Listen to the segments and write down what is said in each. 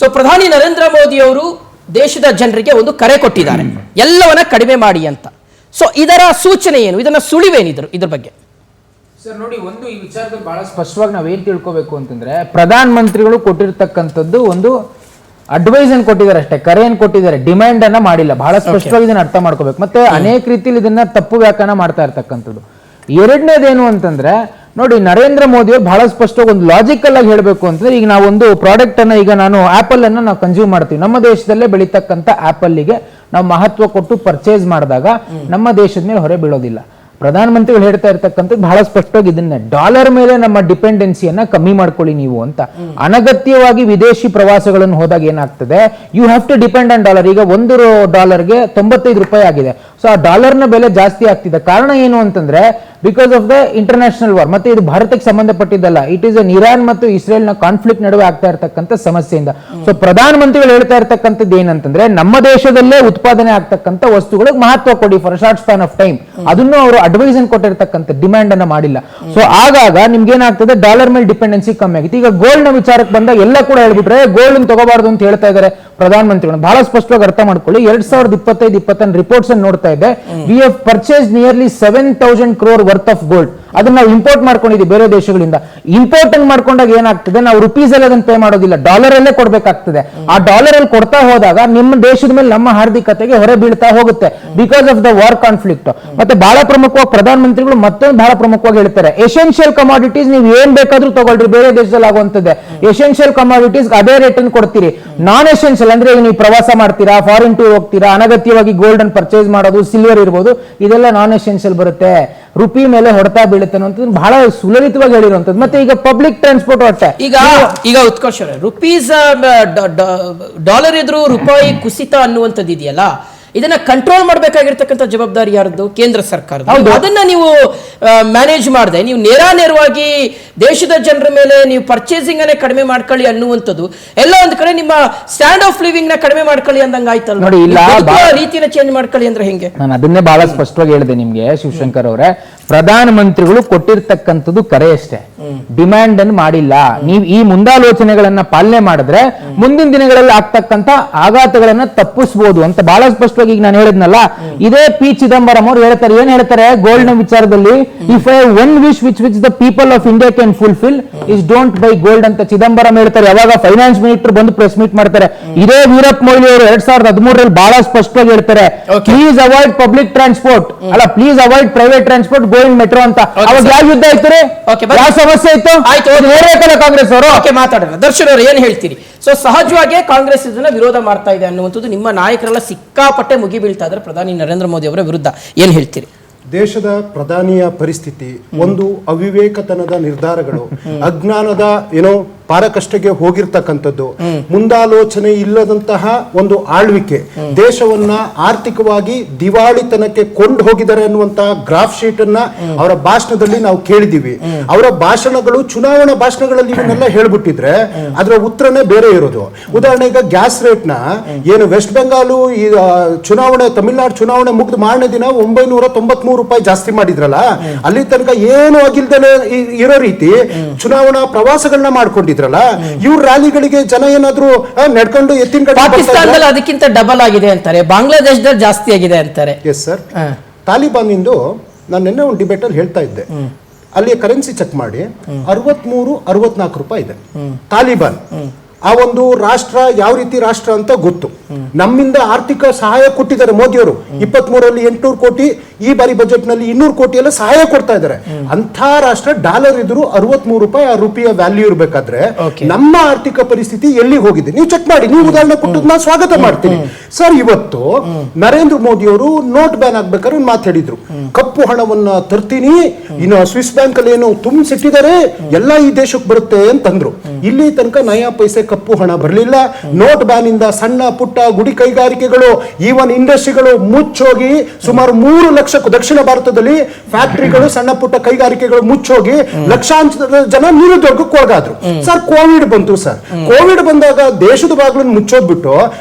So ಪ್ರಧಾನಿ ನರೇಂದ್ರ ಮೋದಿ ಅವರು ದೇಶದ ಜನರಿಗೆ ಒಂದು ಕರೆ ಕೊಟ್ಟಿದ್ದಾರೆ, ಎಲ್ಲವನ್ನ ಕಡಿಮೆ ಮಾಡಿ ಅಂತ. ಸೊ ಇದರ ಸೂಚನೆ ಏನು, ಇದನ್ನ ಸುಳಿವೇನಿದ್ರು ಇದ್ರ ಬಗ್ಗೆ? ಸರ್ ನೋಡಿ, ಒಂದು ಈ ವಿಚಾರದಲ್ಲಿ ಬಹಳ ಸ್ಪಷ್ಟವಾಗಿ ನಾವೇನ್ ತಿಳ್ಕೋಬೇಕು ಅಂತಂದ್ರೆ, ಪ್ರಧಾನ ಮಂತ್ರಿಗಳು ಕೊಟ್ಟಿರ್ತಕ್ಕಂಥದ್ದು ಒಂದು ಅಡ್ವೈಸ್ ಅನ್ನು ಕೊಟ್ಟಿದ್ದಾರೆ ಅಷ್ಟೇ, ಕರೆಯನ್ನು ಕೊಟ್ಟಿದ್ದಾರೆ, ಡಿಮ್ಯಾಂಡ್ ಅನ್ನ ಮಾಡಿಲ್ಲ. ಬಹಳ ಸ್ಪಷ್ಟವಾಗಿ ಇದನ್ನ ಅರ್ಥ ಮಾಡ್ಕೋಬೇಕು. ಮತ್ತೆ ಅನೇಕ ರೀತಿಯಲ್ಲಿ ಇದನ್ನ ತಪ್ಪು ವ್ಯಾಖ್ಯಾನ ಮಾಡ್ತಾ ಇರ್ತಕ್ಕಂಥದ್ದು. ಎರಡನೇದೇನು ಅಂತಂದ್ರೆ ನೋಡಿ, ನರೇಂದ್ರ ಮೋದಿ ಅವರು ಬಹಳ ಸ್ಪಷ್ಟವಾಗಿ ಒಂದು ಲಾಜಿಕಲ್ ಆಗಿ ಹೇಳಬೇಕು ಅಂತಂದ್ರೆ, ಈಗ ನಾವೊಂದು ಪ್ರಾಡಕ್ಟ್ ಅನ್ನ, ಈಗ ನಾನು ಆಪಲ್ ಅನ್ನ ನಾವು ಕನ್ಸ್ಯೂಮ್ ಮಾಡ್ತೀವಿ, ನಮ್ಮ ದೇಶದಲ್ಲೇ ಬೆಳೀತಕ್ಕಂಥ ಆಪಲ್ಗೆ ನಾವು ಮಹತ್ವ ಕೊಟ್ಟು ಪರ್ಚೇಸ್ ಮಾಡಿದಾಗ ನಮ್ಮ ದೇಶದ ಮೇಲೆ ಹೊರೆ ಬೀಳೋದಿಲ್ಲ. ಪ್ರಧಾನಮಂತ್ರಿಗಳು ಹೇಳ್ತಾ ಇರ್ತಕ್ಕಂಥದ್ದು ಬಹಳ ಸ್ಪಷ್ಟವಾಗಿ ಇದನ್ನೇ, ಡಾಲರ್ ಮೇಲೆ ನಮ್ಮ ಡಿಪೆಂಡೆನ್ಸಿಯನ್ನ ಕಮ್ಮಿ ಮಾಡ್ಕೊಳ್ಳಿ ನೀವು ಅಂತ. ಅನಗತ್ಯವಾಗಿ ವಿದೇಶಿ ಪ್ರವಾಸಗಳನ್ನು ಹೋದಾಗ ಏನಾಗ್ತದೆ, you have to depend on dollar. ಈಗ $1 $95 ಆಗಿದೆ. ಸೊ ಆ ಡಾಲರ್ನ ಬೆಲೆ ಜಾಸ್ತಿ ಆಗ್ತಿದೆ. ಕಾರಣ ಏನು ಅಂತಂದ್ರೆ, because of the international war. ಮತ್ತೆ ಇದು ಭಾರತಕ್ಕೆ ಸಂಬಂಧಪಟ್ಟಿದ್ದಲ್ಲ, ಇಟ್ ಈಸ್ ಅನ್ ಇರಾನ್ ಮತ್ತು ಇಸ್ರೇಲ್ ನ ಕಾನ್ಫ್ಲಿಕ್ಟ್ ನಡುವೆ ಆಗ್ತಾ ಇರತಕ್ಕಂಥ ಸಮಸ್ಯೆಯಿಂದ. ಸೊ ಪ್ರಧಾನಮಂತ್ರಿಗಳು ಹೇಳ್ತಾ ಇರ್ತಕ್ಕಂಥದ್ದು ಏನಂತಂದ್ರೆ, ನಮ್ಮ ದೇಶದಲ್ಲೇ ಉತ್ಪಾದನೆ ಆಗ್ತಕ್ಕಂಥ ವಸ್ತುಗಳಿಗೆ ಮಹತ್ವ ಕೊಡಿ for short span of time. ಅದನ್ನು ಅವರು ಅಡ್ವೈಸ್ ಅನ್ನು ಕೊಟ್ಟಿರ್ತಕ್ಕಂಥ, ಡಿಮ್ಯಾಂಡ್ ಅನ್ನ ಮಾಡಿಲ್ಲ. ಸೊ ಆಗಾಗ ನಿಮ್ಗೆ ಏನಾಗ್ತದೆ, ಡಾಲರ್ ಮೇಲೆ ಡಿಪೆಂಡೆನ್ಸಿ ಕಮ್ಮಿ ಆಗಿದೆ. ಈಗ ಗೋಲ್ಡ್ ನ ವಿಚಾರಕ್ಕೆ ಬಂದಾಗ ಎಲ್ಲ ಕೂಡ ಹೇಳ್ಬಿಟ್ರೆ ಗೋಲ್ಡ್ ತಗೋಬಾರ್ದು ಅಂತ ಹೇಳ್ತಾ ಇದ್ದಾರೆ ಪ್ರಧಾನಮಂತ್ರಿಗಳು. ಬಹಳ ಸ್ಪಷ್ಟವಾಗಿ ಅರ್ಥ ಮಾಡ್ಕೊಳ್ಳಿ, 2025-26 ರಿಪೋರ್ಟ್ಸ್ ಅನ್ನು ನೋಡ್ತಾ ಇದ್ದೆ. We have purchase nearly 7,000 crore worth of gold. ಅದನ್ನ ನಾವು ಇಂಪೋರ್ಟ್ ಮಾಡ್ಕೊಂಡಿದ್ದೀವಿ ಬೇರೆ ದೇಶಗಳಿಂದ. ಇಂಪೋರ್ಟ್ ಅನ್ನು ಮಾಡ್ಕೊಂಡಾಗ ಏನಾಗ್ತದೆ, ನಾವು ರುಪೀಸ್ ಅಲ್ಲಿ ಅದನ್ನ ಪೇ ಮಾಡೋದಿಲ್ಲ, ಡಾಲರ್ ಅಲ್ಲೇ ಕೊಡ್ಬೇಕಾಗ್ತದೆ. ಆ ಡಾಲರ್ ಅಲ್ಲಿ ಕೊಡ್ತಾ ಹೋದಾಗ ನಿಮ್ಮ ದೇಶದ ಮೇಲೆ ನಮ್ಮ ಆರ್ಥಿಕತೆಗೆ ಹೊರೆ ಬೀಳ್ತಾ ಹೋಗುತ್ತೆ, because of the war conflict. ಮತ್ತೆ ಬಹಳ ಪ್ರಮುಖವಾಗಿ ಪ್ರಧಾನಮಂತ್ರಿಗಳು ಮತ್ತೊಂದು ಬಹಳ ಪ್ರಮುಖವಾಗಿ ಹೇಳ್ತಾರೆ, ಎಸೆನ್ಷಿಯಲ್ ಕಮಾಡಿಟೀಸ್ ನೀವು ಏನ್ ಬೇಕಾದ್ರೂ ತಗೊಳ್ರಿ, ಬೇರೆ ದೇಶದಲ್ಲಿ ಆಗುವಂತದ್ದೇ. ಎಸೆನ್ಷಿಯಲ್ ಕಮಾಡಿಟೀಸ್ ಅದೇ ರೇಟ್ ಅನ್ನು ಕೊಡ್ತೀರಿ. ನಾನ್ ಎಸೆನ್ಷಿಯಲ್ ಅಂದ್ರೆ ನೀವು ಪ್ರವಾಸ ಮಾಡ್ತೀರಾ, ಫಾರಿನ್ ಟೂರ್ ಹೋಗ್ತೀರಾ, ಅನಗತ್ಯವಾಗಿ ಗೋಲ್ಡ್ ಅನ್ನು ಪರ್ಚೇಸ್ ಮಾಡೋದು, ಸಿಲ್ವರ್ ಇರ್ಬೋದು, ಇದೆಲ್ಲ ನಾನ್ ಎಸೆನ್ಷಿಯಲ್ ಬರುತ್ತೆ, ರುಪಿ ಮೇಲೆ ಹೊಡೆತ ಬೀಳುತ್ತೆ ಅನ್ನೋದು ಬಹಳ ಸುಲಲಿತವಾಗಿ ಹೇಳಿರುವಂತದ್ದು. ಮತ್ತೆ ಈಗ ಪಬ್ಲಿಕ್ ಟ್ರಾನ್ಸ್ಪೋರ್ಟ್ ಹೊಟ್ಟೆ ಈಗ ಉತ್ಕರ್ಷ ರುಪೀಸ್ ಡಾಲರ್ ಎದುರು ರೂಪಾಯಿ ಕುಸಿತ ಅನ್ನುವಂಥದ್ದು ಇದೆಯಲ್ಲ, ಇದನ್ನ ಕಂಟ್ರೋಲ್ ಮಾಡಬೇಕಾಗಿರ್ತಕ್ಕಂಥ ಜವಾಬ್ದಾರಿ ಯಾರದ್ದು? ಕೇಂದ್ರ ಸರ್ಕಾರ. ಅದನ್ನ ನೀವು ಮ್ಯಾನೇಜ್ ಮಾಡದೆ ನೀವು ನೇರವಾಗಿ ದೇಶದ ಜನರ ಮೇಲೆ ನೀವು ಪರ್ಚೇಸಿಂಗ್ ಅನ್ನೇ ಕಡಿಮೆ ಮಾಡ್ಕೊಳ್ಳಿ ಅನ್ನುವಂಥದ್ದು, ಎಲ್ಲ ಒಂದು ಕಡೆ ನಿಮ್ಮ ಸ್ಟ್ಯಾಂಡ್ ಆಫ್ ಲಿವಿಂಗ್ ನ ಕಡಿಮೆ ಮಾಡ್ಕೊಳ್ಳಿ ಅಂದಂಗ ಆಯ್ತಲ್ಲ. ನೋಡಿ, ರೀತಿನ ಚೇಂಜ್ ಮಾಡ್ಕೊಳ್ಳಿ ಅಂದ್ರೆ ಹೆಂಗೆ? ನಾನು ಅದನ್ನೇ ಬಹಳ ಸ್ಪಷ್ಟವಾಗಿ ಹೇಳಿದೆ ನಿಮ್ಗೆ ಶಿವಶಂಕರ್ ಅವರೇ. ಪ್ರಧಾನ ಮಂತ್ರಿಗಳು ಕೊಟ್ಟಿರ್ತಕ್ಕಂಥದ್ದು ಕರೆ ಅಷ್ಟೇ, ಡಿಮ್ಯಾಂಡ್ ಅನ್ನು ಮಾಡಿಲ್ಲ. ನೀವು ಈ ಮುಂದಾಲೋಚನೆಗಳನ್ನ ಪಾಲನೆ ಮಾಡಿದ್ರೆ ಮುಂದಿನ ದಿನಗಳಲ್ಲಿ ಆಗ್ತಕ್ಕಂಥ ಆಘಾತಗಳನ್ನ ತಪ್ಪಿಸಬಹುದು ಅಂತ ಬಹಳ ಸ್ಪಷ್ಟವಾಗಿ ಈಗ ನಾನು ಹೇಳಿದ್ನಲ್ಲ. ಇದೇ ಪಿ ಚಿದಂಬರಂ ಅವರು ಹೇಳ್ತಾರೆ, ಏನ್ ಹೇಳ್ತಾರೆ ಗೋಲ್ಡ್ ನ ವಿಚಾರದಲ್ಲಿ, if I one wish which the people of India can fulfil is don't by gold ಅಂತ ಚಿದಂಬರಂ ಹೇಳ್ತಾರೆ. ಯಾವಾಗ ಫೈನಾನ್ಸ್ ಮಿನಿಸ್ಟರ್ ಬಂದು ಪ್ರೆಸ್ ಮೀಟ್ ಮಾಡ್ತಾರೆ, ಇದೇ ವೀರಪ್ಪ ಮೊಯ್ಲಿ ಅವರು 2013 ಬಹಳ ಸ್ಪಷ್ಟವಾಗಿ ಹೇಳ್ತಾರೆ, ಪ್ಲೀಸ್ ಅವಾಯ್ಡ್ ಪಬ್ಲಿಕ್ ಟ್ರಾನ್ಸ್ಪೋರ್ಟ್, ಅಲ್ಲ please avoid private transport, going metro ಅಂತ. ಅವಾಗ ಯಾವ ಯುದ್ಧ ಆಯ್ತು, ಯಾವ ಸಮಸ್ಯೆ ಇತ್ತು, ಕಾಂಗ್ರೆಸ್ ಅವರು ಮಾತಾಡೋಣ. ದರ್ಶನ್ ಅವರು ಏನ್ ಹೇಳ್ತೀರಿ? ಸೊ ಸಹಜವಾಗಿ ಕಾಂಗ್ರೆಸ್ ಇದನ್ನ ವಿರೋಧ ಮಾಡ್ತಾ ಇದೆ ಅನ್ನುವಂಥದ್ದು, ನಿಮ್ಮ ನಾಯಕರೆಲ್ಲ ಸಿಕ್ಕಾಪಟ್ಟೆ ಮುಗಿ ಬೀಳ್ತಾ ಇದ್ದಾರೆ ಪ್ರಧಾನಿ ನರೇಂದ್ರ ಮೋದಿ ಅವರ ವಿರುದ್ಧ, ಏನ್ ಹೇಳ್ತೀರಿ? ದೇಶದ ಪ್ರಧಾನಿಯ ಪರಿಸ್ಥಿತಿ, ಒಂದು ಅವಿವೇಕತನದ ನಿರ್ಧಾರಗಳು, ಅಜ್ಞಾನದ ಪಾರಕಷ್ಟಕ್ಕೆ ಹೋಗಿರ್ತಕ್ಕಂಥದ್ದು, ಮುಂದಾಲೋಚನೆ ಇಲ್ಲದಂತಹ ಒಂದು ಆಳ್ವಿಕೆ, ದೇಶವನ್ನ ಆರ್ಥಿಕವಾಗಿ ದಿವಾಳಿತನಕ್ಕೆ ಕೊಂಡು ಹೋಗಿದ್ದಾರೆ ಅನ್ನುವಂತಹ ಗ್ರಾಫ್ ಶೀಟ್ ಅನ್ನ ಅವರ ಭಾಷಣದಲ್ಲಿ ನಾವು ಕೇಳಿದೀವಿ. ಅವರ ಭಾಷಣಗಳು ಚುನಾವಣಾ ಭಾಷಣಗಳಲ್ಲಿ ಇವನ್ನೆಲ್ಲ ಹೇಳ್ಬಿಟ್ಟಿದ್ರೆ ಅದರ ಉತ್ತರನೇ ಬೇರೆ ಇರೋದು. ಉದಾಹರಣೆಗೆ ಗ್ಯಾಸ್ ರೇಟ್ ನ ಏನು ವೆಸ್ಟ್ ಬೆಂಗಾಲು ಈ ಚುನಾವಣೆ, ತಮಿಳುನಾಡು ಚುನಾವಣೆ ಮುಗಿದ ಮಾರನೇ ದಿನ $993 ಜಾಸ್ತಿ ಮಾಡಿದ್ರಲ್ಲ, ಅಲ್ಲಿ ತನಕ ಏನು ಆಗಿಲ್ದೇ ಇರೋ ರೀತಿ ಚುನಾವಣಾ ಪ್ರವಾಸಗಳನ್ನ ಮಾಡ್ಕೊಂಡಿದ್ರು. ಇವ್ರ ರ್ಯಾಲಿಗಳಿಗೆ ಜನ ಏನಾದ್ರು ನಡ್ಕೊಂಡು ಎತ್ತಿನ ಪಾಕಿಸ್ತಾನದಲ್ಲಿ ಅದಕ್ಕಿಂತ ಡಬಲ್ ಆಗಿದೆ ಅಂತಾರೆ, ಬಾಂಗ್ಲಾದೇಶದಲ್ಲಿ ಜಾಸ್ತಿ ಆಗಿದೆ ಅಂತಾರೆ. Yes sir. ತಾಲಿಬಾನ್ ಇಂದು ನಾನು ನಿನ್ನೆ ಒಂದು ಡಿಬೇಟ್ ಅಲ್ಲಿ ಹೇಳ್ತಾ ಇದ್ದೆ, ಅಲ್ಲಿ ಕರೆನ್ಸಿ ಚೆಕ್ ಮಾಡಿ $63-64 ಇದೆ ತಾಲಿಬಾನ್. ಆ ಒಂದು ರಾಷ್ಟ್ರ ಯಾವ ರೀತಿ ರಾಷ್ಟ್ರ ಅಂತ ಗೊತ್ತು. ನಮ್ಮಿಂದ ಆರ್ಥಿಕ ಸಹಾಯ ಕೊಟ್ಟಿದ್ದಾರೆ ಮೋದಿಯವರು. 23ರಲ್ಲಿ 800 ಕೋಟಿ, ಈ ಬಾರಿ ಬಜೆಟ್ ನಲ್ಲಿ 200 ಕೋಟಿ ಎಲ್ಲ ಸಹಾಯ ಕೊಡ್ತಾ ಇದ್ದಾರೆ. ಅಂತ ರಾಷ್ಟ್ರ ಡಾಲರ್ ಇದ್ರು $63 ಆ ರೂಪಾಯಿಯ ವ್ಯಾಲ್ಯೂ ಇರಬೇಕಾದ್ರೆ ನಮ್ಮ ಆರ್ಥಿಕ ಪರಿಸ್ಥಿತಿ ಎಲ್ಲಿ ಹೋಗಿದೆ ನೀವು ಚೆಕ್ ಮಾಡಿ. ನೀವು ಉದಾಹರಣೆ ಕೊಟ್ಟದ್ದು ನಾನು ಸ್ವಾಗತ ಮಾಡ್ತೀನಿ ಸರ್. ಇವತ್ತು ನರೇಂದ್ರ ಮೋದಿ ಅವರು ನೋಟ್ ಬ್ಯಾನ್ ಆಗ್ಬೇಕಾದ್ರೆ ಒಂದು ಮಾತಾಡಿದ್ರು, ಕಪ್ಪು ಹಣವನ್ನ ತರ್ತೀನಿ, ಇನ್ನು ಸ್ವಿಸ್ ಬ್ಯಾಂಕ್ ಅಲ್ಲಿ ಏನು ತುಂಬಿಸಿಟ್ಟಿದ್ದಾರೆ ಎಲ್ಲ ಈ ದೇಶಕ್ಕೆ ಬರುತ್ತೆ ಅಂತಂದ್ರು. ಇಲ್ಲಿ ತನಕ ನಯಾ ಪೈಸೆ ಕಪ್ಪು ಹಣ ಬರಲಿಲ್ಲ. ನೋಟ್ ಬ್ಯಾನ್ ಇಂದ ಸಣ್ಣ ಪುಟ್ಟ ಗುಡಿ ಕೈಗಾರಿಕೆಗಳು, ಈವನ್ ಇಂಡಸ್ಟ್ರಿಗಳು ಮುಚ್ಚೋಗಿ ಸುಮಾರು 3 ಲಕ್ಷಕ್ಕೂ ದಕ್ಷಿಣ ಭಾರತದಲ್ಲಿ ಫ್ಯಾಕ್ಟರಿಗಳು, ಸಣ್ಣ ಪುಟ್ಟ ಕೈಗಾರಿಕೆಗಳು ಮುಚ್ಚೋಗಿ ಲಕ್ಷಾಂತರ ಜನ ನಿರುದ್ಯೋಗಕ್ಕೆ ಒಳಗಾದ್ರು. ಸರ್ ಕೋವಿಡ್ ಬಂತು ಸರ್. ಕೋವಿಡ್ ಬಂದಾಗ ದೇಶದ ಬಾಗಿಲನ್ನು ಮುಚ್ಚೋದ್ಬಿಟ್ಟು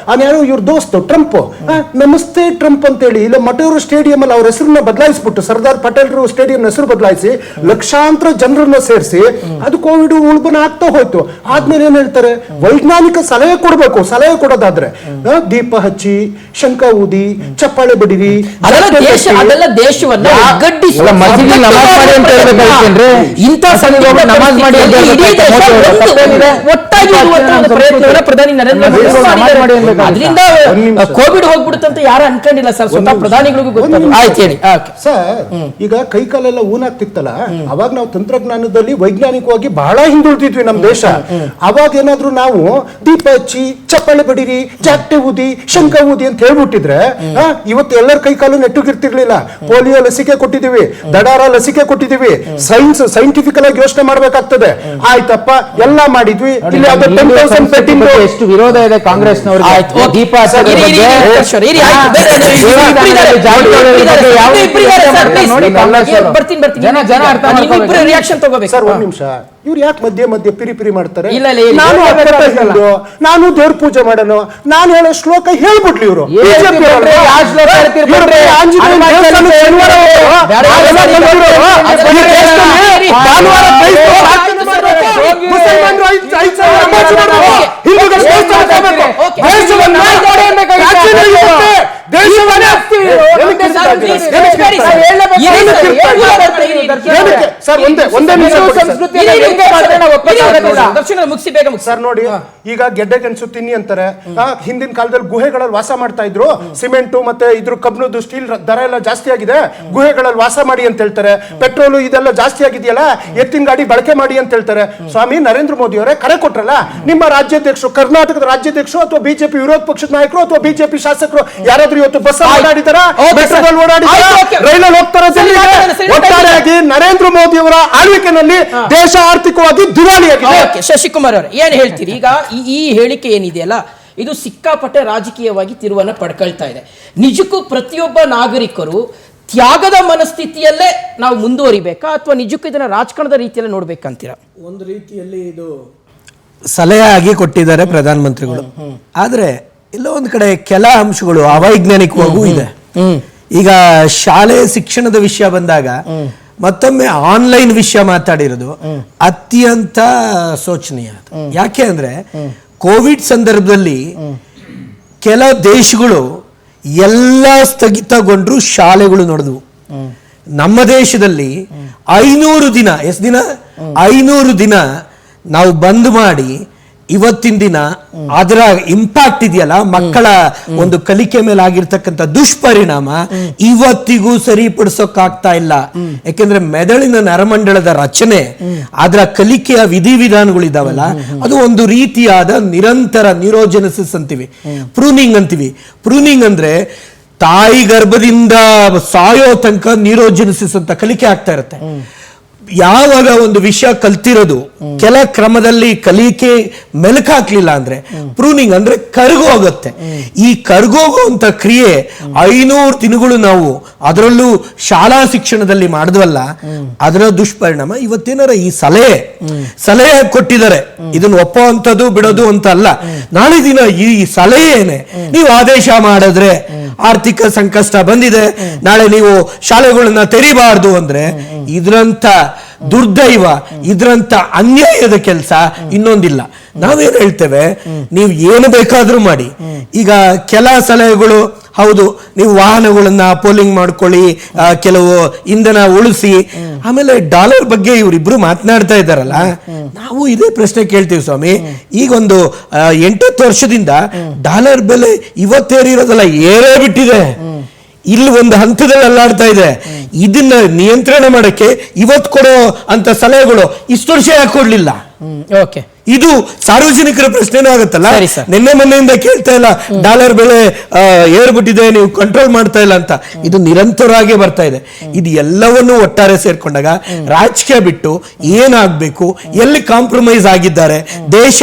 ಯಾರು ಇವ್ರ ದೋಸ್ತು ಟ್ರಂಪ್, ನಮಸ್ತೆ ಟ್ರಂಪ್ ಅಂತೇಳಿ ಇಲ್ಲ ಮಟೂರು ಸ್ಟೇಡಿಯಂ ಅಲ್ಲಿ ಅವ್ರ ಹೆಸರನ್ನ ಬದಲಾಯಿಸ್ಬಿಟ್ಟು, ಸರ್ದಾರ್ ಪಟೇಲ್ ಸ್ಟೇಡಿಯಂ ಹೆಸರು ಬದಲಾಯಿಸಿ ಲಕ್ಷಾಂತರ ಜನರನ್ನ ಸೇರಿಸಿ ಅದು ಕೋವಿಡ್ ಉಲ್ಬಣ ಆಗ್ತಾ ಹೋಯ್ತು. ಆದ್ಮೇಲೆ ಏನ್ ಹೇಳ್ತಾರೆ, ವೈಜ್ಞಾನಿಕ ಸಲಹೆ ಕೊಡ್ಬೇಕು. ಸಲಹೆ ಕೊಡೋದಾದ್ರೆ ದೀಪ ಹಚ್ಚಿ, ಶಂಕ ಊದಿ, ಚಪ್ಪಾಳೆ ಬಡಿರಿ, ಅದೆಲ್ಲ ದೇಶವನ್ನ ಒಗ್ಗಟ್ಟಿಸುವ ಎಲ್ಲ ಮಸೀದಿ ನಮಾಜ್ ಮಾಡಿ ಅಂತ ಹೇಳ್ಬೇಕಾಗಿತ್ತೇನ್ರಿ? ಇಂಥ ಸಂದರ್ಭ ನಮಾಜ್ ಮಾಡಿ ಅಂತ ಒಟ್ಟಾಗಿ ಇರುವಂತಹ ಒಂದು ಪ್ರಯತ್ನವನ್ನ ಪ್ರಧಾನಿ ನರೇಂದ್ರ ಮೋದಿ ಮಾಡಿದ್ದಾರೆ. ಅದರಿಂದ ಕೋವಿಡ್ ಹೋಗ್ಬಿಡುತ್ತಂತ ಯಾರು ಅನ್ಕೊಂಡಿಲ್ಲ ಸರ್, ಸ್ವತಃ ಪ್ರಧಾನಿಗಳಿಗೂ ಗೊತ್ತು. ಆಯ್ತು ಹೇಳಿ. ಸರ್, ಈಗ ಕೈ ಕಾಲೆಲ್ಲ ಊನಾಗ್ತಿತ್ತಲ್ಲ, ಅವಾಗ ನಾವು ತಂತ್ರಜ್ಞಾನದಲ್ಲಿ ವೈಜ್ಞಾನಿಕವಾಗಿ ಬಹಳ ಹಿಂದುಳಿದಿದ್ವಿ ನಮ್ಮ ದೇಶ. ಅವಾಗ ಏನಾದ್ರೂ ನಾವು ದೀಪ ಹಚ್ಚಿ, ಚಪ್ಪಾಳೆ ಬಡಿರಿ, ಜಾಕ್ಟೆ ಊದಿ, ಶಂಕ ಊದಿ ಅಂತ ಹೇಳ್ಬಿಟ್ಟಿದ್ರೆ ಇವತ್ತು ಎಲ್ಲರ ಕೈ ಕಾಲು ನೆಟ್ಟುಗಿರ್ತಿರ್ಲಿಲ್ಲ. ಪೋಲಿಯೋ ಲಸಿಕೆ ಕೊಟ್ಟಿದೀವಿ, ದಡಾರ ಲಸಿಕೆ ಕೊಟ್ಟಿದೀವಿ, ಸೈಂಟಿಫಿಕಲ್ ಆಗಿ ಯೋಚನೆ ಮಾಡ್ಬೇಕಾಗ್ತದೆ. ಆಯ್ತಪ್ಪ, ಎಲ್ಲ ಮಾಡಿದ್ವಿ. ಇಲ್ಲಿ ಎಷ್ಟು ವಿರೋಧ ಇದೆ ಕಾಂಗ್ರೆಸ್ನವ್ರಿಗೆ. ದೀಪ ರಿಯಾಕ್ಷನ್ ತಗೋಬೇಕು ಸರ್. ಒಂದ್ ನಿಮಿಷ, ಇವ್ರು ಯಾಕೆ ಮಧ್ಯೆ ಪಿರಿ ಮಾಡ್ತಾರೆ? ನಾನು ನಾನು ದೇವ್ರ ಪೂಜೆ ಮಾಡೋನು, ನಾನು ಹೇಳೋ ಶ್ಲೋಕ ಹೇಳ್ಬಿಟ್ಲಿ ಇವರು. ಸರ್ ನೋಡಿ, ಈಗ ಗೆಡ್ಡೆ ಗೆಣಸು ತಿನ್ನಿ ಅಂತಾರೆ. ಹಿಂದಿನ ಕಾಲದಲ್ಲಿ ಗುಹೆಗಳಲ್ಲಿ ವಾಸ ಮಾಡ್ತಾ ಇದ್ರು. ಸಿಮೆಂಟು ಮತ್ತೆ ಇದ್ರ ಕಬ್ಬಿಣದ್ದು, ಸ್ಟೀಲ್ ದರ ಎಲ್ಲ ಜಾಸ್ತಿ ಆಗಿದೆ, ಗುಹೆಗಳಲ್ಲಿ ವಾಸ ಮಾಡಿ ಅಂತ ಹೇಳ್ತಾರೆ. ಪೆಟ್ರೋಲು ಇದೆಲ್ಲ ಜಾಸ್ತಿ ಆಗಿದೆಯಲ್ಲ, ಎತ್ತಿನ ಗಾಡಿ ಬಳಕೆ ಮಾಡಿ ಅಂತ ಹೇಳ್ತಾರೆ. ಸ್ವಾಮಿ ನರೇಂದ್ರ ಮೋದಿ ಅವರೇ ಕರೆ ಕೊಟ್ರಲ್ಲ, ನಿಮ್ಮ ರಾಜ್ಯಾಧ್ಯಕ್ಷರು, ಕರ್ನಾಟಕದ ರಾಜ್ಯಾಧ್ಯಕ್ಷರು ಅಥವಾ ಬಿಜೆಪಿ ವಿರೋಧ ಪಕ್ಷದ ನಾಯಕರು ಅಥವಾ ಬಿಜೆಪಿ ಶಾಸಕರು ಯಾರಾದ್ರೂ ಇವತ್ತು ಬಸ್ ಓಡಾಡಿದಾರ, ಮೆಟ್ರೋದಲ್ಲಿ ಓಡಾಡಿದಾರ, ರೈಲಲ್ಲಿ ಹೋಗ್ತಾರ? ಒಟ್ಟಾರೆಯಾಗಿ ನರೇಂದ್ರ ಮೋದಿ ಅವರ ಆಳ್ವಿಕೆಯಲ್ಲಿ ದೇಶ ಆರ್ಥಿಕವಾಗಿ ದಿವಾಳಿಯಾಗಿದೆ. ಶಶಿಕುಮಾರ್ ಅವರು ಏನ್ ಹೇಳ್ತೀರಿ? ಈಗ ಈ ಹೇಳಿಕೆ ಏನಿದೆಯಲ್ಲ, ಇದು ಸಿಕ್ಕಾಪಟ್ಟೆ ರಾಜಕೀಯವಾಗಿ ತಿರುವನ್ನ ಪಡ್ಕೊಳ್ತಾ ಇದೆ. ನಿಜಕ್ಕೂ ಪ್ರತಿಯೊಬ್ಬ ನಾಗರಿಕರು ತ್ಯಾಗದ ಮನಸ್ಥಿತಿಯಲ್ಲೇ ನಾವು ಮುಂದುವರಿಬೇಕಾ ಅಥವಾ ನಿಜಕ್ಕೂ ಇದನ್ನ ರಾಜಕಾರಣದ ರೀತಿಯಲ್ಲಿ ನೋಡ್ಬೇಕಂತೀರಾ? ಒಂದು ರೀತಿಯಲ್ಲಿ ಇದು ಸಲಹೆ ಆಗಿ ಕೊಟ್ಟಿದ್ದಾರೆ ಪ್ರಧಾನಮಂತ್ರಿಗಳು. ಆದ್ರೆ ಇಲ್ಲ ಒಂದ್ ಕಡೆ ಕೆಲ ಅಂಶಗಳು ಅವೈಜ್ಞಾನಿಕವಾಗೂ ಇದೆ. ಈಗ ಶಾಲೆ ಶಿಕ್ಷಣದ ವಿಷಯ ಬಂದಾಗ ಮತ್ತೊಮ್ಮೆ ಆನ್ಲೈನ್ ವಿಷಯ ಮಾತಾಡಿರೋದು ಅತ್ಯಂತ ಶೋಚನೀಯ. ಯಾಕೆ ಅಂದ್ರೆ ಕೋವಿಡ್ ಸಂದರ್ಭದಲ್ಲಿ ಕೆಲ ದೇಶಗಳು ಎಲ್ಲ ಸ್ಥಗಿತಗೊಂಡ್ರು, ಶಾಲೆಗಳು ನಡೆದವು. ನಮ್ಮ ದೇಶದಲ್ಲಿ 500 ದಿನ, ಎಷ್ಟು ದಿನ? 500 ದಿನ ನಾವು ಬಂದ್ ಮಾಡಿ ಇವತ್ತಿನ ದಿನ ಅದರ ಇಂಪ್ಯಾಕ್ಟ್ ಇದೆಯಲ್ಲ, ಮಕ್ಕಳ ಒಂದು ಕಲಿಕೆ ಮೇಲೆ ಆಗಿರ್ತಕ್ಕಂಥ ದುಷ್ಪರಿಣಾಮ ಇವತ್ತಿಗೂ ಸರಿಪಡಿಸೋಕ್ಕಾಗ್ತಾ ಇಲ್ಲ. ಯಾಕೆಂದ್ರೆ ಮೆದುಳಿನ ನರಮಂಡಲದ ರಚನೆ, ಅದರ ಕಲಿಕೆಯ ವಿಧಿವಿಧಾನಗಳಿದಾವಲ್ಲ, ಅದು ಒಂದು ರೀತಿಯಾದ ನಿರಂತರ ನ್ಯೂರೋಜೆನೆಸಿಸ್ ಅಂತೀವಿ, ಪ್ರೂನಿಂಗ್ ಅಂತೀವಿ. ಪ್ರೂನಿಂಗ್ ಅಂದ್ರೆ ತಾಯಿ ಗರ್ಭದಿಂದ ಸಾಯೋ ತನಕ ನ್ಯೂರೋಜೆನೆಸಿಸ್ ಅಂತ ಕಲಿಕೆ ಆಗ್ತಾ ಇರುತ್ತೆ. ಯಾವಾಗ ಒಂದು ವಿಷಯ ಕಲ್ತಿರೋದು ಕೆಲ ಕ್ರಮದಲ್ಲಿ ಕಲಿಕೆ ಮೆಲುಕಾಗ್ಲಿಲ್ಲ ಅಂದ್ರೆ ಪ್ರೂನಿಂಗ್ ಅಂದ್ರೆ ಕರಗೋಗುತ್ತೆ. ಈ ಕರಗೋಗುವಂತ ಕ್ರಿಯೆ 500 ದಿನಗಳು ನಾವು ಅದರಲ್ಲೂ ಶಾಲಾ ಶಿಕ್ಷಣದಲ್ಲಿ ಮಾಡಿದ್ವಲ್ಲ, ಅದರ ದುಷ್ಪರಿಣಾಮ ಇವತ್ತೇನಾರ ಈ ಸಲಹೆ ಕೊಟ್ಟಿದ್ದಾರೆ. ಇದನ್ನು ಒಪ್ಪುವಂಥದ್ದು ಬಿಡೋದು ಅಂತ ಅಲ್ಲ. ನಾಳೆ ದಿನ ಈ ಸಲಹೆಯೇನೆ ನೀವು ಆದೇಶ ಮಾಡಿದ್ರೆ, ಆರ್ಥಿಕ ಸಂಕಷ್ಟ ಬಂದಿದೆ, ನಾಳೆ ನೀವು ಶಾಲೆಗಳನ್ನ ತೆರಿಬಾರ್ದು ಅಂದ್ರೆ ಇದ್ರಂತ ದುರ್ದೈವ, ಇದ್ರಂತ ಅನ್ಯಾಯದ ಕೆಲಸ ಇನ್ನೊಂದಿಲ್ಲ. ನಾವೇನ್ ಹೇಳ್ತೇವೆ, ನೀವು ಏನು ಬೇಕಾದ್ರೂ ಮಾಡಿ. ಈಗ ಕೆಲ ಸಲಹೆಗಳು ಹೌದು, ನೀವು ವಾಹನಗಳನ್ನ ಪೋಲಿಂಗ್ ಮಾಡ್ಕೊಳ್ಳಿ, ಕೆಲವು ಇಂಧನ ಉಳಿಸಿ. ಆಮೇಲೆ ಡಾಲರ್ ಬಗ್ಗೆ ಇವರಿಬ್ರು ಮಾತನಾಡ್ತಾ ಇದ್ದಾರಲ್ಲ, ನಾವು ಇದೇ ಪ್ರಶ್ನೆ ಕೇಳ್ತೀವಿ ಸ್ವಾಮಿ. ಈಗೊಂದು 8 ವರ್ಷದಿಂದ ಡಾಲರ್ ಬೆಲೆ ಇವತ್ತೇರಿರೋದಲ್ಲ, ಏರೇ ಬಿಟ್ಟಿದೆ. ಇಲ್ಲಿ ಒಂದು ಹಂತದಲ್ಲಿ ಅಲ್ಲಾಡ್ತಾ ಇದೆ. ಇದನ್ನ ನಿಯಂತ್ರಣ ಮಾಡಕ್ಕೆ ಇವತ್ತು ಕೊಡೋ ಅಂತ ಸಲಹೆಗಳು ಇಷ್ಟು ವರ್ಷ ಯಾಕೆ ಕೊಡ್ಲಿಲ್ಲ? ಓಕೆ, ಇದು ಸಾರ್ವಜನಿಕರ ಪ್ರಶ್ನೆನೂ ಆಗುತ್ತಲ್ಲ. ನಿನ್ನೆ ಮೊನ್ನೆಯಿಂದ ಕೇಳ್ತಾ ಇಲ್ಲ, ಡಾಲರ್ ಬೆಲೆ ಏರ್ಬಿಟ್ಟಿದೆ, ನೀವು ಕಂಟ್ರೋಲ್ ಮಾಡ್ತಾ ಇಲ್ಲ ಅಂತ. ಇದು ನಿರಂತರವಾಗಿ ಬರ್ತಾ ಇದೆ. ಇದು ಎಲ್ಲವನ್ನೂ ಒಟ್ಟಾರೆ ಸೇರ್ಕೊಂಡಾಗ ರಾಜಕೀಯ ಬಿಟ್ಟು ಏನಾಗಬೇಕು, ಎಲ್ಲಿ ಕಾಂಪ್ರಮೈಸ್ ಆಗಿದ್ದಾರೆ, ದೇಶ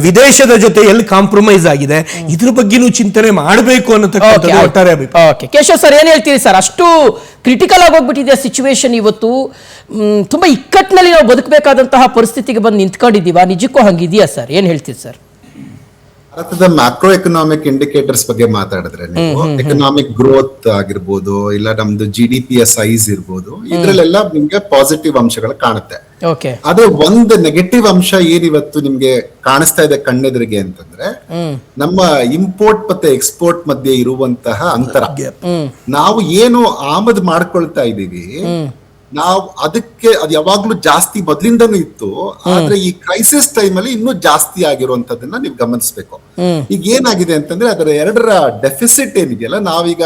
ವಿದೇಶದ ಜೊತೆ ಎಲ್ಲಿ ಕಾಂಪ್ರಮೈಸ್ ಆಗಿದೆ, ಇದ್ರ ಬಗ್ಗೆನೂ ಚಿಂತನೆ ಮಾಡಬೇಕು ಅನ್ನೋದಕ್ಕೆ ಒಟ್ಟಾರೆ ಅಭಿಪ್ರಾಯ. ಕೇಶವ್ ಸರ್, ಏನ್ ಹೇಳ್ತೀರಿ ಸರ್? ಅಷ್ಟು ಕ್ರಿಟಿಕಲ್ ಆಗಿ ಹೋಗ್ಬಿಟ್ಟಿದೆ ಸಿಚುವೇಶನ್. ಇವತ್ತು ತುಂಬಾ ಇಕ್ಕಟ್ಟಿನಲ್ಲಿ ನಾವು ಬದುಕಬೇಕಾದಂತಹ ಪರಿಸ್ಥಿತಿಗೆ ಬಂದು ನಿಂತ್ಕೊಂಡಿದ್ದೀವ. ನಿಜಕ್ಕೂ ಹಂಗಿದೆಯಾ ಸರ್? ಏನ್ ಹೇಳ್ತೀರಿ ಸರ್? ಭಾರತದ ಮ್ಯಾಕ್ರೋ ಎಕನಾಮಿಕ್ ಇಂಡಿಕೇಟರ್ಸ್ ಬಗ್ಗೆ ಮಾತಾಡಿದ್ರೆ ನೀವು ಎಕನಾಮಿಕ್ ಗ್ರೋತ್ ಆಗಿರ್ಬೋದು, ಇಲ್ಲ ನಮ್ದು GDP ಯ ಸೈಜ್ ಇರ್ಬೋದು, ಇದ್ರಲ್ಲೆಲ್ಲ ನಿಮ್ಗೆ ಪಾಸಿಟಿವ್ ಅಂಶಗಳು ಕಾಣುತ್ತೆ. ಓಕೆ, ಅದೇ ಒಂದು ನೆಗೆಟಿವ್ ಅಂಶ ಏನಿವತ್ತು ನಿಮ್ಗೆ ಕಾಣಿಸ್ತಾ ಇದೆ ಕಣ್ಣೆದುರಿಗೆ ಅಂತಂದ್ರೆ ನಮ್ಮ ಇಂಪೋರ್ಟ್ ಮತ್ತೆ ಎಕ್ಸ್ಪೋರ್ಟ್ ಮಧ್ಯೆ ಇರುವಂತಹ ಅಂತರ. ನಾವು ಏನು ಆಮದು ಮಾಡ್ಕೊಳ್ತಾ ಇದೀವಿ, ನಾವು ಅದಕ್ಕೆ ಅದು ಯಾವಾಗ್ಲೂ ಜಾಸ್ತಿ ಮೊದ್ಲಿಂದನೂ ಇತ್ತು, ಆದ್ರೆ ಈ ಕ್ರೈಸಿಸ್ ಟೈಮ್ ಅಲ್ಲಿ ಇನ್ನೂ ಜಾಸ್ತಿ ಆಗಿರುವಂತದನ್ನ ನೀವು ಗಮನಿಸಬೇಕು. ಈಗ ಏನಾಗಿದೆ ಅಂತಂದ್ರೆ ಅದರ ಎರಡರ ಡೆಫಿಸಿಟ್ ಏನಿದೆಯಲ್ಲ, ನಾವೀಗ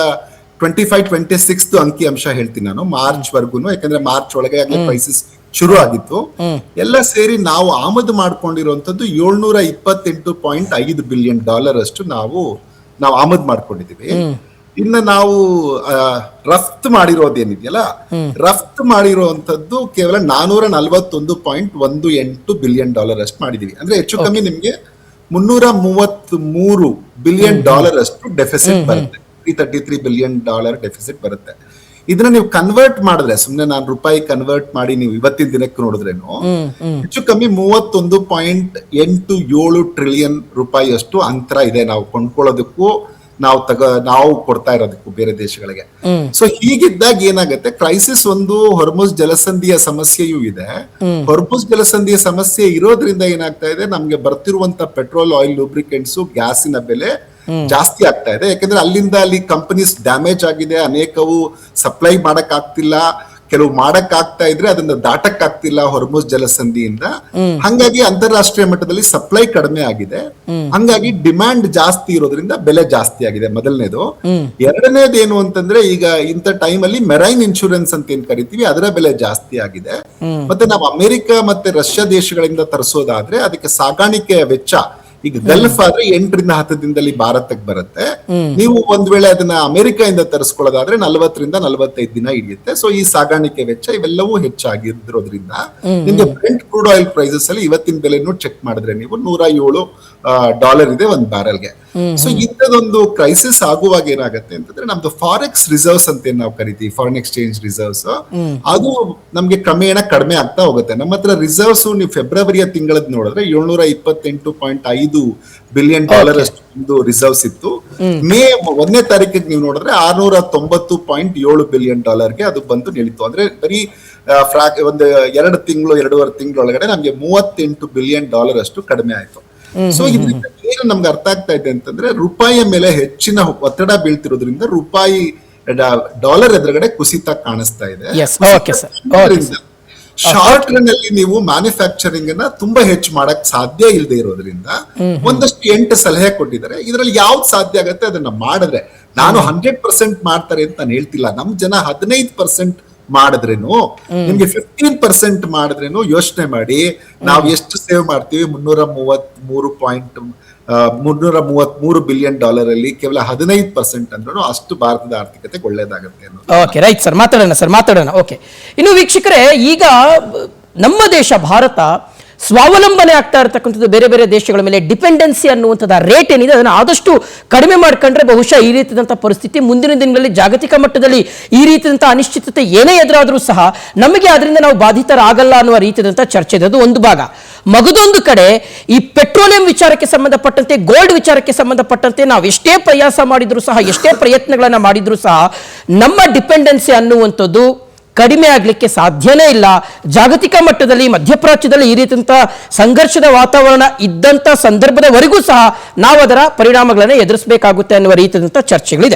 25-26 ಅಂಕಿ ಅಂಶ ಹೇಳ್ತೀನಿ ನಾನು, ಮಾರ್ಚ್ ವರ್ಗುನು, ಯಾಕಂದ್ರೆ ಮಾರ್ಚ್ ಒಳಗೆ ಕ್ರೈಸಿಸ್ ಶುರು ಆಗಿತ್ತು. ಎಲ್ಲ ಸೇರಿ ನಾವು ಆಮದು ಮಾಡ್ಕೊಂಡಿರುವಂತದ್ದು $728.5 ಬಿಲಿಯನ್ ಅಷ್ಟು ನಾವು ಆಮದು ಮಾಡ್ಕೊಂಡಿದೀವಿ. ಇನ್ನ ನಾವು ರಫ್ತು ಮಾಡಿರೋದೇನಿದೆಯಲ್ಲ, ರಫ್ತು ಮಾಡಿರುವಂತದ್ದು ಕೇವಲ $441.18 ಬಿಲಿಯನ್ ಅಷ್ಟು ಮಾಡಿದೀವಿ. ಅಂದ್ರೆ ಹೆಚ್ಚು ಕಮ್ಮಿ ನಿಮ್ಗೆ $333 ಬಿಲಿಯನ್ ಅಷ್ಟು ಡೆಫಿಸಿಟ್ ಬರುತ್ತೆ, $333 ಬಿಲಿಯನ್ ಡೆಫಿಸಿಟ್ ಬರುತ್ತೆ. ಇದನ್ನ ನೀವು ಕನ್ವರ್ಟ್ ಮಾಡಿದ್ರೆ, ಸುಮ್ನೆ ನಾನು ರೂಪಾಯಿ ಕನ್ವರ್ಟ್ ಮಾಡಿ ನೀವು ಇವತ್ತಿನ ದಿನಕ್ಕೆ ನೋಡಿದ್ರೇನು ಹೆಚ್ಚು ಕಮ್ಮಿ $31.87 ಟ್ರಿಲಿಯನ್ ರೂಪಾಯಿ ಅಷ್ಟು ಅಂತರ ಇದೆ ನಾವು ಕೊಂಡ್ಕೊಳ್ಳೋದಕ್ಕೂ ನಾವು ಕೊಡ್ತಾ ಇರೋದಕ್ಕೂ ಬೇರೆ ದೇಶಗಳಿಗೆ. ಸೊ ಹೀಗಿದ್ದಾಗ ಏನಾಗುತ್ತೆ, ಕ್ರೈಸಿಸ್ ಒಂದು ಹೊರ್ಮುಜ್ ಜಲಸಂಧಿಯ ಸಮಸ್ಯೆಯೂ ಇದೆ. ಹೊರ್ಮುಜ್ ಜಲಸಂಧಿಯ ಸಮಸ್ಯೆ ಇರೋದ್ರಿಂದ ಏನಾಗ್ತಾ ಇದೆ, ನಮ್ಗೆ ಬರ್ತಿರುವಂತ ಪೆಟ್ರೋಲ್, ಆಯಿಲ್, ಲೂಬ್ರಿಕೆಂಟ್ಸ್, ಗ್ಯಾಸಿನ ಬೆಲೆ ಜಾಸ್ತಿ ಆಗ್ತಾ ಇದೆ. ಯಾಕಂದ್ರೆ ಅಲ್ಲಿಂದ ಅಲ್ಲಿ ಕಂಪನೀಸ್ ಡ್ಯಾಮೇಜ್ ಆಗಿದೆ, ಅನೇಕವು ಸಪ್ಲೈ ಮಾಡಕ್ ಆಗ್ತಿಲ್ಲ, ಕೆಲವು ಮಾಡಕ್ ಆಗ್ತಾ ಇದ್ರೆ ಅದನ್ನ ದಾಟಕ್ ಆಗ್ತಿಲ್ಲ ಹೊರ್ಮುಜ್ ಜಲಸಂಧಿಯಿಂದ. ಹಂಗಾಗಿ ಅಂತಾರಾಷ್ಟ್ರೀಯ ಮಟ್ಟದಲ್ಲಿ ಸಪ್ಲೈ ಕಡಿಮೆ ಆಗಿದೆ, ಹಂಗಾಗಿ ಡಿಮ್ಯಾಂಡ್ ಜಾಸ್ತಿ ಇರೋದ್ರಿಂದ ಬೆಲೆ ಜಾಸ್ತಿ ಆಗಿದೆ, ಮೊದಲನೇದು. ಎರಡನೇದೇನು ಅಂತಂದ್ರೆ, ಈಗ ಇಂಥ ಟೈಮ್ ಅಲ್ಲಿ ಮೆರೈನ್ ಇನ್ಶೂರೆನ್ಸ್ ಅಂತ ಏನ್ ಕರಿತೀವಿ, ಅದರ ಬೆಲೆ ಜಾಸ್ತಿ ಆಗಿದೆ. ಮತ್ತೆ ನಾವು ಅಮೆರಿಕ ಮತ್ತೆ ರಷ್ಯಾ ದೇಶಗಳಿಂದ ತರಿಸೋದಾದ್ರೆ ಅದಕ್ಕೆ ಸಾಗಾಣಿಕೆಯ ವೆಚ್ಚ, ಈಗ ಗಲ್ಫ್ ಆದ್ರೆ 8-10 ದಿನದಲ್ಲಿ ಭಾರತಕ್ಕೆ ಬರುತ್ತೆ. ನೀವು ಒಂದ್ ವೇಳೆ ಅದನ್ನ ಅಮೆರಿಕದಿಂದ ತರಿಸ್ಕೊಳ್ಳೋದಾದ್ರೆ 40-45 ದಿನ ಹಿಡಿಯುತ್ತೆ. ಸೊ ಈ ಸಾಗಾಣಿಕೆ ವೆಚ್ಚ ಇವೆಲ್ಲವೂ ಹೆಚ್ಚಾಗಿರೋದ್ರಿಂದ ನಿಮ್ಗೆ ಬ್ರೆಂಟ್ ಕ್ರೂಡ್ ಆಯಿಲ್ ಪ್ರೈಸಸ್ ಅಲ್ಲಿ ಇವತ್ತಿನ ಬೆಲೆನೂ ಚೆಕ್ ಮಾಡಿದ್ರೆ ನೀವು $107 ಇದೆ ಒಂದ್ ಬ್ಯಾರಲ್ಗೆ. ಸೊ ಇಂಥದೊಂದು ಕ್ರೈಸಿಸ್ ಆಗುವಾಗ ಏನಾಗುತ್ತೆ ಅಂತಂದ್ರೆ, ನಮ್ದು ಫಾರೆಕ್ಸ್ ರಿಸರ್ವ್ಸ್ ಅಂತ ಏನ್ ನಾವು ಕರಿತೀವಿ, ಫಾರಿನ್ ಎಕ್ಸ್ಚೇಂಜ್ ರಿಸರ್ವ್ಸ್, ಅದು ನಮ್ಗೆ ಕ್ರಮೇಣ ಕಡಿಮೆ ಆಗ್ತಾ ಹೋಗುತ್ತೆ. ನಮ್ಮ ಹತ್ರ ರಿಸರ್ವ್ಸ್ ನೀವು ಫೆಬ್ರವರಿಯ ತಿಂಗಳದ್ ನೋಡಿದ್ರೆ $728.5 ಬಿಲಿಯನ್ ಅಷ್ಟು ರಿಸರ್ವ್ಸ್ ಇತ್ತು. ಮೇ 1ನೇ ತಾರೀಕಿಗೆ ನೀವು ನೋಡಿದ್ರೆ $690.7 ಬಿಲಿಯನ್ ಗೆ ಅದು ಬಂದು ನಿಲ್ಲಿತು. ಅಂದ್ರೆ ಬರೀ ಒಂದು 2 ತಿಂಗಳು 2.5 ತಿಂಗಳೊಳಗಡೆ ನಮ್ಗೆ $38 ಬಿಲಿಯನ್ ಅಷ್ಟು ಕಡಿಮೆ ಆಯ್ತು. ಸೊ ಇದರಿಂದ ಏನು ನಮ್ಗೆ ಅರ್ಥ ಆಗ್ತಾ ಇದೆ ಅಂತಂದ್ರೆ, ರೂಪಾಯಿಯ ಮೇಲೆ ಹೆಚ್ಚಿನ ಒತ್ತಡ ಬೀಳ್ತಿರೋದ್ರಿಂದ ರೂಪಾಯಿ ಡಾಲರ್ ಎದುರುಗಡೆ ಕುಸಿತ ಕಾಣಿಸ್ತಾ ಇದೆ. ಶಾರ್ಟ್ ರನ್ ಅಲ್ಲಿ ನೀವು ಮ್ಯಾನುಫ್ಯಾಕ್ಚರಿಂಗ್ ಅನ್ನ ತುಂಬಾ ಹೆಚ್ಚು ಮಾಡಕ್ ಸಾಧ್ಯ ಇಲ್ಲದೆ ಇರೋದ್ರಿಂದ ಒಂದಷ್ಟು 8 ಸಲಹೆ ಕೊಟ್ಟಿದ್ದಾರೆ. ಇದರಲ್ಲಿ ಯಾವ್ದು ಸಾಧ್ಯ ಆಗತ್ತೆ ಅದನ್ನ ಮಾಡಿದ್ರೆ, ನಾನು 100% ಮಾಡ್ತಾರೆ ಅಂತ ನಾನು ಹೇಳ್ತಿಲ್ಲ, ನಮ್ ಜನ 15% ಮಾಡಿದ್ರೇನು, ನಿಮ್ಗೆ 15% ಮಾಡಿದ್ರೇನು ಯೋಚನೆ ಮಾಡಿ, ನಾವು ಎಷ್ಟು ಸೇವ್ ಮಾಡ್ತೀವಿ. $333 ಬಿಲಿಯನ್ ಅಲ್ಲಿ ಕೇವಲ 15% ಅಂದ್ರೂ ಅಷ್ಟು ಭಾರತದ ಆರ್ಥಿಕತೆಗೆ ಒಳ್ಳೇದಾಗುತ್ತೆ ಅನ್ನೋದು. ಓಕೆ, ರೈಟ್ ಸರ್, ಮಾತಾಡೋಣ. ಓಕೆ, ಇನ್ನು ವೀಕ್ಷಕರೇ, ಈಗ ನಮ್ಮ ದೇಶ ಭಾರತ ಸ್ವಾವಲಂಬನೆ ಆಗ್ತಾ ಇರತಕ್ಕಂಥದ್ದು ಬೇರೆ ಬೇರೆ ದೇಶಗಳ ಮೇಲೆ ಡಿಪೆಂಡೆನ್ಸಿ ಅನ್ನುವಂಥದ್ದು ರೇಟ್ ಏನಿದೆ ಅದನ್ನು ಆದಷ್ಟು ಕಡಿಮೆ ಮಾಡ್ಕೊಂಡ್ರೆ ಬಹುಶಃ ಈ ರೀತಿಯಾದಂಥ ಪರಿಸ್ಥಿತಿ ಮುಂದಿನ ದಿನಗಳಲ್ಲಿ ಜಾಗತಿಕ ಮಟ್ಟದಲ್ಲಿ ಈ ರೀತಿಯಾದಂಥ ಅನಿಶ್ಚಿತತೆ ಏನೇ ಎದುರಾದರೂ ಸಹ ನಮಗೆ ಅದರಿಂದ ನಾವು ಬಾಧಿತರಾಗಲ್ಲ ಅನ್ನುವ ರೀತಿಯಾದಂಥ ಚರ್ಚೆ ಇದೆ. ಅದು ಒಂದು ಭಾಗ. ಮಗದೊಂದು ಕಡೆ ಈ ಪೆಟ್ರೋಲಿಯಂ ವಿಚಾರಕ್ಕೆ ಸಂಬಂಧಪಟ್ಟಂತೆ, ಗೋಲ್ಡ್ ವಿಚಾರಕ್ಕೆ ಸಂಬಂಧಪಟ್ಟಂತೆ ನಾವು ಎಷ್ಟೇ ಪ್ರಯಾಸ ಮಾಡಿದ್ರು ಸಹ, ಎಷ್ಟೇ ಪ್ರಯತ್ನಗಳನ್ನು ಮಾಡಿದ್ರು ಸಹ ನಮ್ಮ ಡಿಪೆಂಡೆನ್ಸಿ ಅನ್ನುವಂಥದ್ದು ಕಡಿಮೆ ಆಗಲಿಕ್ಕೆ ಸಾಧ್ಯನೇ ಇಲ್ಲ. ಜಾಗತಿಕ ಮಟ್ಟದಲ್ಲಿ ಮಧ್ಯಪ್ರಾಚ್ಯದಲ್ಲಿ ಈ ರೀತಿಯಂಥ ಸಂಘರ್ಷದ ವಾತಾವರಣ ಇದ್ದಂಥ ಸಂದರ್ಭದವರೆಗೂ ಸಹ ನಾವು ಅದರ ಪರಿಣಾಮಗಳನ್ನು ಎದುರಿಸಬೇಕಾಗುತ್ತೆ ಅನ್ನುವ ರೀತಿಯಾದಂಥ ಚರ್ಚೆಗಳಿದೆ.